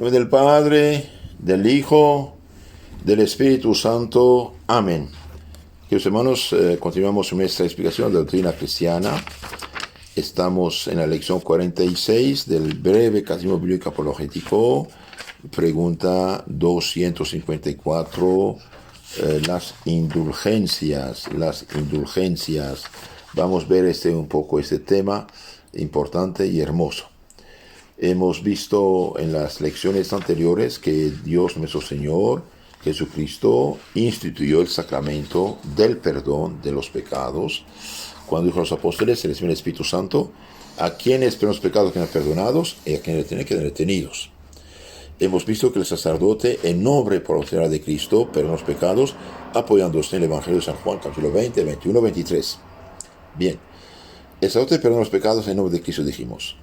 En nombre del Padre, del Hijo, del Espíritu Santo. Amén. Queridos hermanos, continuamos nuestra explicación de la doctrina cristiana. Estamos en la lección 46 del breve Catecismo Bíblico Apologético. Pregunta 254. Las indulgencias. Vamos a ver un poco este tema importante y hermoso. Hemos visto en las lecciones anteriores que Dios nuestro Señor Jesucristo instituyó el sacramento del perdón de los pecados. Cuando dijo a los apóstoles, se les dio el Espíritu Santo, a quienes los pecados quedan perdonados y a quienes tienen que quedar retenidos. Hemos visto que el sacerdote, en nombre por la autoridad de Cristo, perdona los pecados, apoyándose en el Evangelio de San Juan, capítulo 20, 21, 23. Bien, el sacerdote perdona los pecados en nombre de Cristo, dijimos.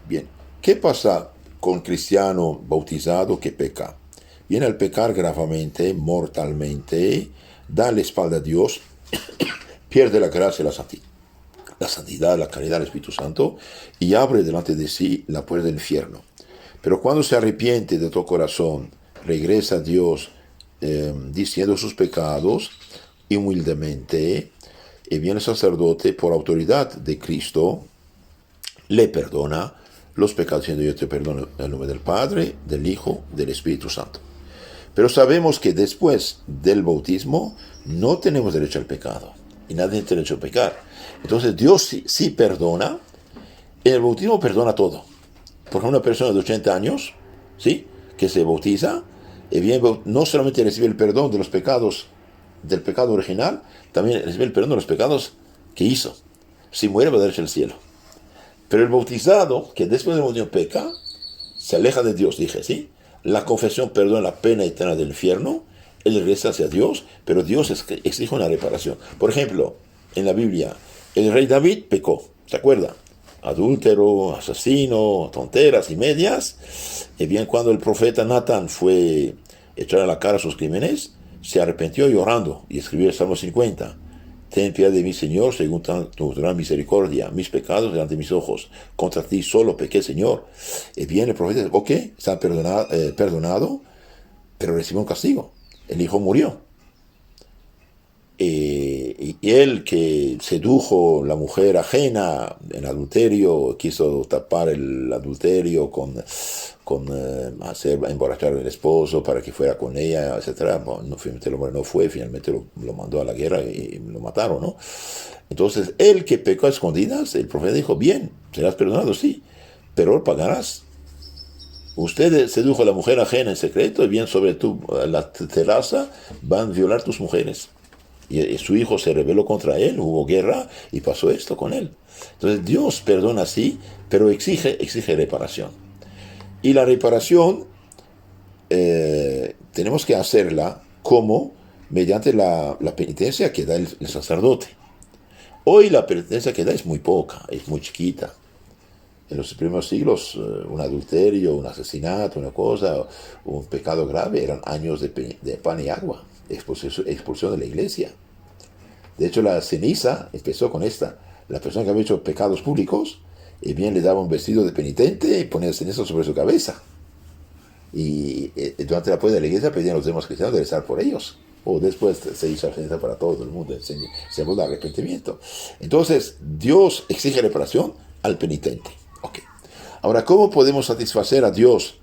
Bien, ¿qué pasa con cristiano bautizado que peca? Bien, al pecar gravemente, mortalmente, da la espalda a Dios, pierde la gracia y la santidad, la caridad del Espíritu Santo y abre delante de sí la puerta del infierno. Pero cuando se arrepiente de todo corazón, regresa a Dios diciendo sus pecados y humildemente, y viene el sacerdote por autoridad de Cristo, le perdona los pecados, diciendo: yo te perdono en el nombre del Padre, del Hijo, del Espíritu Santo. Pero sabemos que después del bautismo no tenemos derecho al pecado y nadie tiene derecho a pecar. Entonces Dios sí perdona. En el bautismo perdona todo. Porque una persona de 80 años, ¿sí?, que se bautiza, no solamente recibe el perdón de los pecados, del pecado original, también recibe el perdón de los pecados que hizo. Si muere va a derecho al cielo. Pero el bautizado, que después del bautismo peca, se aleja de Dios, dije, ¿sí? La confesión perdona la pena eterna del infierno, él regresa hacia Dios, pero Dios exige una reparación. Por ejemplo, en la Biblia, el rey David pecó, ¿se acuerda? Adúltero, asesino, tonteras y medias. Y bien, cuando el profeta Natán fue echar a la cara sus crímenes, se arrepintió llorando y escribió el Salmo 50. Ten piedad de mí, Señor, según tu gran misericordia, mis pecados delante de mis ojos. Contra ti solo pequé, Señor. Y bien, el profeta dice: ok, está perdonado, pero recibió un castigo. El hijo murió. Y él, que sedujo la mujer ajena en adulterio, quiso tapar el adulterio con hacer emborrachar al esposo para que fuera con ella, etc. Bueno, finalmente el hombre no fue, finalmente lo mandó a la guerra y lo mataron, ¿no? Entonces, él que pecó a escondidas, el profeta dijo: bien, serás perdonado, sí, pero pagarás. Usted sedujo a la mujer ajena en secreto, y bien sobre la terraza van a violar tus mujeres. Y su hijo se rebeló contra él, hubo guerra y pasó esto con él. Entonces Dios perdona sí, pero exige reparación. Y la reparación tenemos que hacerla como mediante la penitencia que da el sacerdote. Hoy la penitencia que da es muy poca, es muy chiquita. En los primeros siglos, un adulterio, un asesinato, una cosa, un pecado grave, eran años de pan y agua, expulsión de la iglesia. De hecho, la ceniza empezó con esta. La persona que había hecho pecados públicos, bien le daba un vestido de penitente y ponía ceniza sobre su cabeza. Y durante la puerta de la iglesia pedían a los demás cristianos de rezar por ellos. O después se hizo la ceniza para todo el mundo, símbolo de arrepentimiento. Entonces, Dios exige reparación al penitente. Okay. Ahora, ¿cómo podemos satisfacer a Dios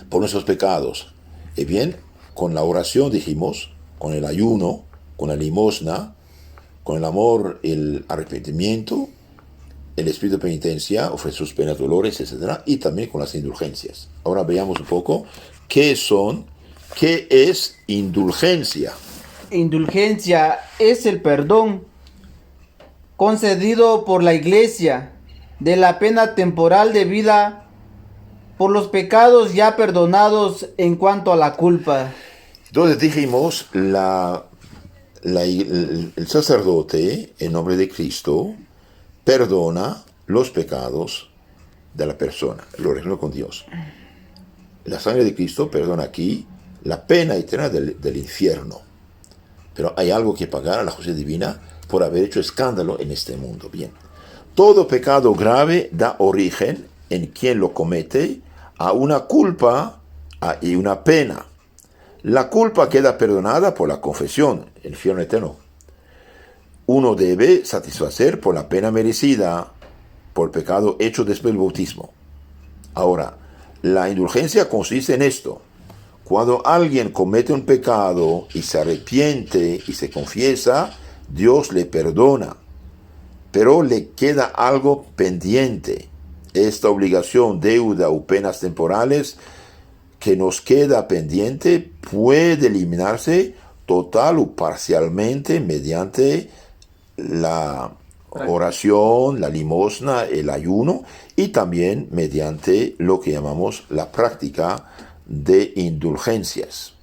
por nuestros pecados? Bien, con la oración, dijimos, con el ayuno, con la limosna, con el amor, el arrepentimiento, el espíritu de penitencia, ofrecer sus penas, dolores, etc. Y también con las indulgencias. Ahora veamos un poco qué es indulgencia. Indulgencia es el perdón concedido por la Iglesia de la pena temporal debida por los pecados ya perdonados en cuanto a la culpa. Entonces dijimos, el sacerdote, en nombre de Cristo, perdona los pecados de la persona, lo arregla con Dios. La sangre de Cristo perdona aquí la pena eterna del infierno. Pero hay algo que pagar a la justicia divina por haber hecho escándalo en este mundo. Bien. Todo pecado grave da origen en quien lo comete a una culpa y una pena. La culpa queda perdonada por la confesión, el infierno eterno. Uno debe satisfacer por la pena merecida por el pecado hecho después del bautismo. Ahora, la indulgencia consiste en esto. Cuando alguien comete un pecado y se arrepiente y se confiesa, Dios le perdona, pero le queda algo pendiente. Esta obligación, deuda o penas temporales que nos queda pendiente puede eliminarse total o parcialmente mediante la oración, la limosna, el ayuno y también mediante lo que llamamos la práctica de indulgencias.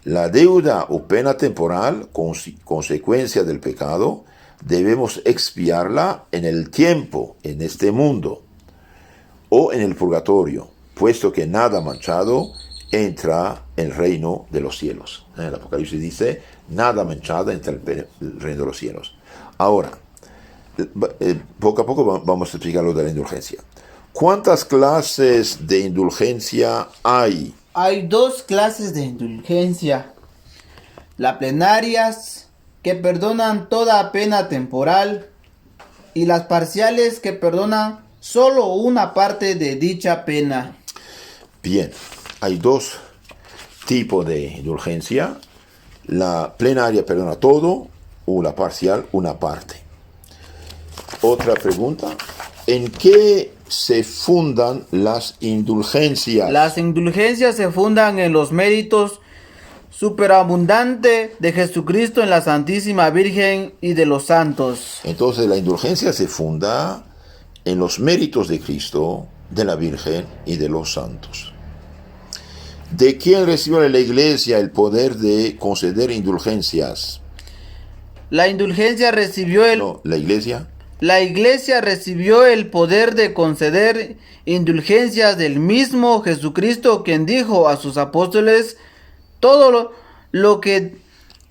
La deuda o pena temporal, consecuencia del pecado, debemos expiarla en el tiempo, en este mundo, o en el purgatorio, puesto que nada manchado entra en el reino de los cielos. En el Apocalipsis dice, nada manchado entra en el reino de los cielos. Ahora, poco a poco vamos a explicar lo de la indulgencia. ¿Cuántas clases de indulgencia hay? Hay dos clases de indulgencia. Las plenarias, que perdonan toda pena temporal, y las parciales, que perdonan solo una parte de dicha pena. Bien, hay dos tipos de indulgencia. La plenaria perdona todo, o la parcial una parte. Otra pregunta, ¿en qué se fundan las indulgencias? Las indulgencias se fundan en los méritos superabundantes de Jesucristo, en la Santísima Virgen y de los santos. Entonces la indulgencia se funda en los méritos de Cristo, de la Virgen y de los santos. ¿De quién recibió la Iglesia el poder de conceder indulgencias? La indulgencia recibió La Iglesia. La Iglesia recibió el poder de conceder indulgencias del mismo Jesucristo, quien dijo a sus apóstoles: todo lo que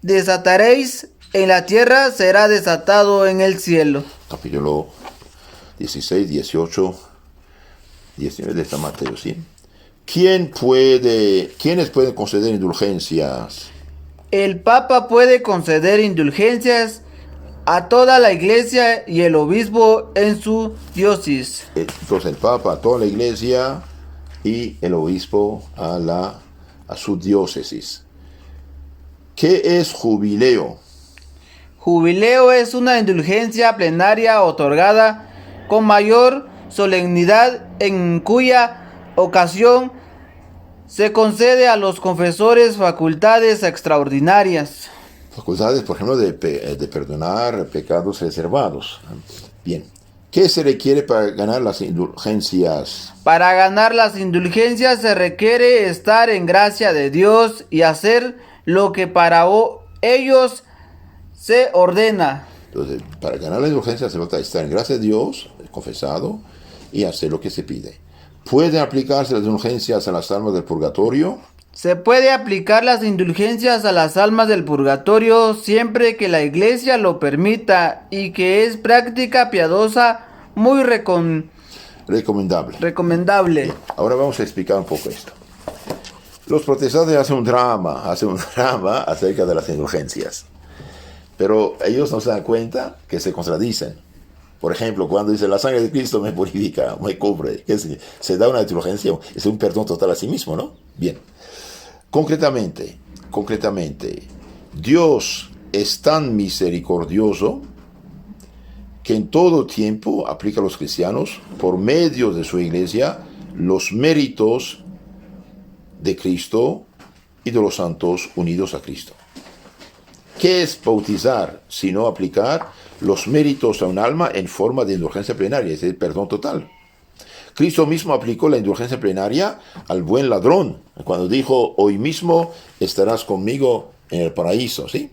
desataréis en la tierra será desatado en el cielo. Capítulo 16, 18, 19 de San Mateo, ¿sí? ¿Quiénes pueden conceder indulgencias? El Papa puede conceder indulgencias a toda la Iglesia y el obispo en su diócesis. Entonces el Papa a toda la Iglesia y el obispo a su diócesis. ¿Qué es jubileo? Jubileo es una indulgencia plenaria otorgada con mayor solemnidad, en cuya ocasión se concede a los confesores facultades extraordinarias. Facultades, por ejemplo, de perdonar pecados reservados. Bien. ¿Qué se requiere para ganar las indulgencias? Para ganar las indulgencias se requiere estar en gracia de Dios y hacer lo que para ellos se ordena. Entonces, para ganar la indulgencia se falta estar en gracia de Dios, confesado, y hacer lo que se pide. ¿Pueden aplicarse las indulgencias a las almas del purgatorio? Se puede aplicar las indulgencias a las almas del purgatorio siempre que la Iglesia lo permita y que es práctica piadosa muy Recomendable. recomendable. Bien, ahora vamos a explicar un poco esto. Los protestantes hacen un drama acerca de las indulgencias, pero ellos no se dan cuenta que se contradicen. Por ejemplo, cuando dice la sangre de Cristo me purifica, me cubre, se da una indulgencia, es un perdón total a sí mismo, ¿no? Bien. Concretamente, Dios es tan misericordioso que en todo tiempo aplica a los cristianos, por medio de su iglesia, los méritos de Cristo y de los santos unidos a Cristo. ¿Qué es bautizar sino aplicar los méritos a un alma en forma de indulgencia plenaria, es decir, perdón total? Cristo mismo aplicó la indulgencia plenaria al buen ladrón, cuando dijo, hoy mismo estarás conmigo en el paraíso, ¿sí?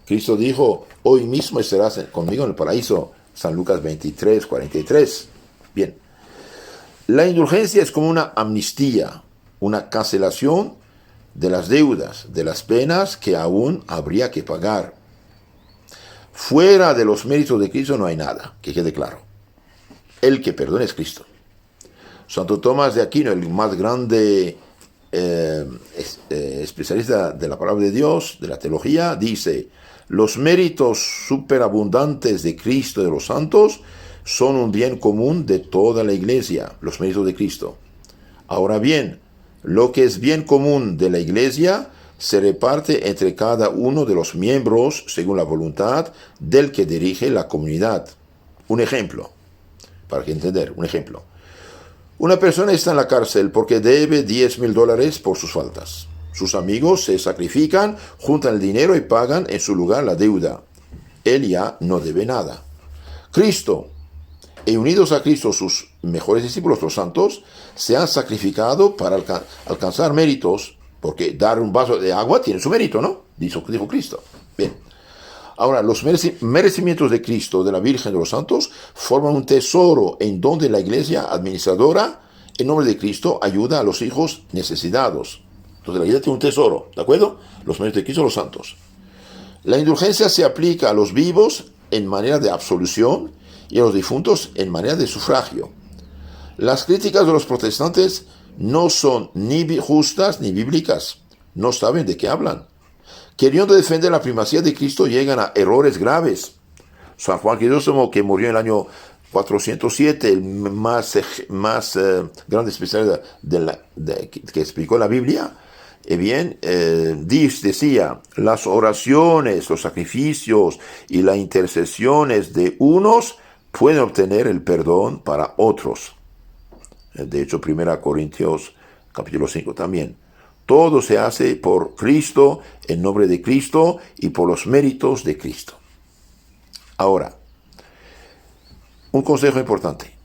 Cristo dijo, hoy mismo estarás conmigo en el paraíso, San Lucas 23, 43. Bien, la indulgencia es como una amnistía, una cancelación de las deudas, de las penas que aún habría que pagar. Fuera de los méritos de Cristo no hay nada, que quede claro. El que perdona es Cristo. Santo Tomás de Aquino, el más grande especialista de la palabra de Dios, de la teología, dice: los méritos superabundantes de Cristo y de los santos son un bien común de toda la iglesia, los méritos de Cristo. Ahora bien, lo que es bien común de la iglesia se reparte entre cada uno de los miembros según la voluntad del que dirige la comunidad. Un ejemplo, para que entender, un ejemplo. Una persona está en la cárcel porque debe $10,000 por sus faltas. Sus amigos se sacrifican, juntan el dinero y pagan en su lugar la deuda. Él ya no debe nada. Cristo, y unidos a Cristo sus mejores discípulos, los santos, se han sacrificado para alcanzar méritos, porque dar un vaso de agua tiene su mérito, ¿no? Dijo Cristo. Bien. Ahora, los merecimientos de Cristo, de la Virgen, de los santos, forman un tesoro en donde la iglesia administradora, en nombre de Cristo, ayuda a los hijos necesitados. Entonces la iglesia tiene un tesoro, ¿de acuerdo? Los méritos de Cristo, los santos. La indulgencia se aplica a los vivos en manera de absolución y a los difuntos en manera de sufragio. Las críticas de los protestantes no son ni justas ni bíblicas. No saben de qué hablan. Queriendo defender la primacía de Cristo, llegan a errores graves. San Juan Crisóstomo, que murió en el año 407, el más grande especialista que explicó la Biblia, decía: las oraciones, los sacrificios y las intercesiones de unos pueden obtener el perdón para otros. De hecho, 1 Corintios capítulo 5 también. Todo se hace por Cristo, en nombre de Cristo y por los méritos de Cristo. Ahora, un consejo importante.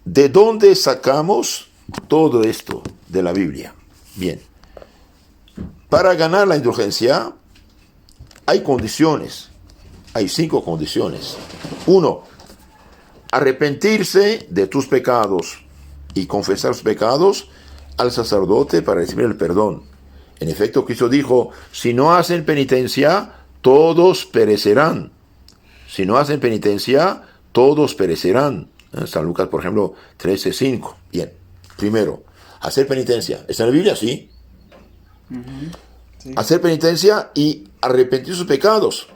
¿De dónde sacamos todo esto de la Biblia? Bien, para ganar la indulgencia hay condiciones. Hay 5 condiciones. 1. Arrepentirse de tus pecados y confesar los pecados al sacerdote para recibir el perdón. En efecto, Cristo dijo: si no hacen penitencia, todos perecerán. Si no hacen penitencia, todos perecerán. San Lucas, por ejemplo, 13:5. Bien, primero, hacer penitencia. ¿Está en la Biblia? Sí. Sí. Hacer penitencia y arrepentir sus pecados.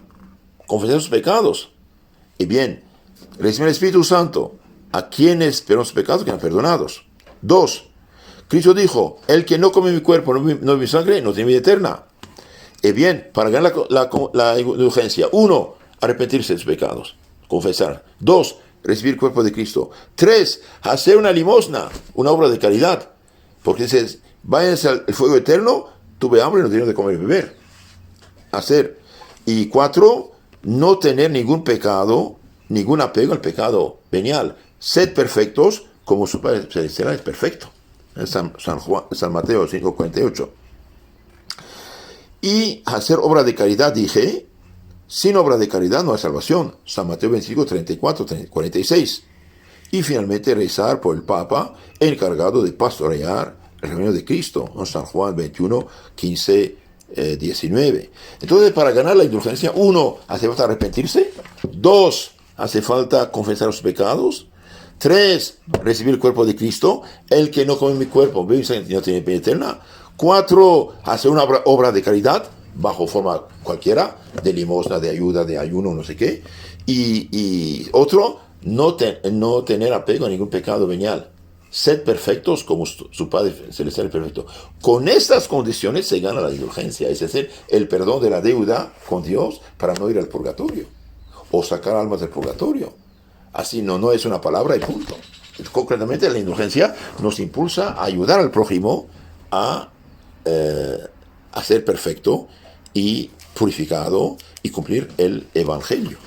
Confesar sus pecados. Y bien, recibir el Espíritu Santo. ¿A quienes perdonan sus pecados? Quedan perdonados. 2. Cristo dijo: el que no come mi cuerpo, no bebe mi sangre, no tiene vida eterna. Y bien, para ganar la indulgencia: 1, arrepentirse de sus pecados, confesar. 2, recibir el cuerpo de Cristo. 3, hacer una limosna, una obra de caridad. Porque dices: váyanse al fuego eterno, tuve hambre y no tenía de comer y beber. Hacer. Y 4, no tener ningún pecado, ningún apego al pecado venial. Sed perfectos como su Padre Celestial es perfecto. San Mateo 5:48. Y hacer obra de caridad, dije: sin obra de caridad no hay salvación. San Mateo 25:34-46. Y finalmente rezar por el Papa, encargado de pastorear el reino de Cristo. San Juan 21:15-19. Entonces, para ganar la indulgencia: 1, hace falta arrepentirse. 2, hace falta confesar los pecados. 3, recibir el cuerpo de Cristo. El que no come mi cuerpo, bebe mi sangre, no tiene vida eterna. 4, hacer una obra de caridad, bajo forma cualquiera, de limosna, de ayuda, de ayuno, no sé qué. Y otro, no tener apego a ningún pecado venial. Sed perfectos como su Padre Celestial es perfecto. Con estas condiciones se gana la indulgencia, es decir, el perdón de la deuda con Dios para no ir al purgatorio o sacar almas del purgatorio. Así no es una palabra y punto. Concretamente, la indulgencia nos impulsa a ayudar al prójimo a ser perfecto y purificado y cumplir el Evangelio.